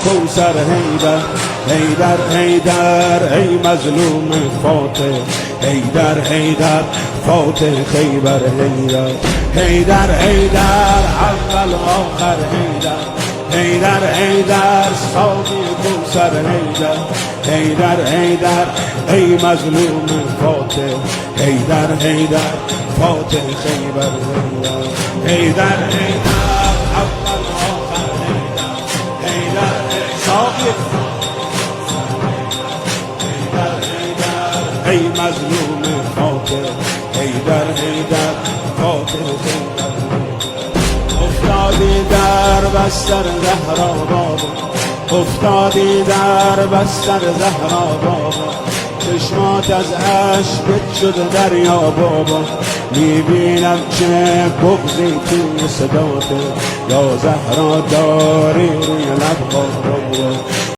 کوثر حیدر حیدر حیدر ای مظلوم فاتح حیدر حیدر فاتح خیبر حیدر حیدر حیدر اول و آخر حیدر حیدر حیدر ساقی کوثر حیدر حیدر حیدر ای مظلوم فاتح حیدر حیدر فاتح خیبر حیدر حیدر حیدر اول و آخر حیدر حیدر ساقی حیدر حیدر ای مظلوم فاتح حیدر حیدر فاتح خیبر افتادی در بستر زهرا بابا افتادی در بستر زهرا بابا چشمات از اشک شده دریا بابا میبینم چه بغضی توی صداته یا زهرا داری روی لبها بابا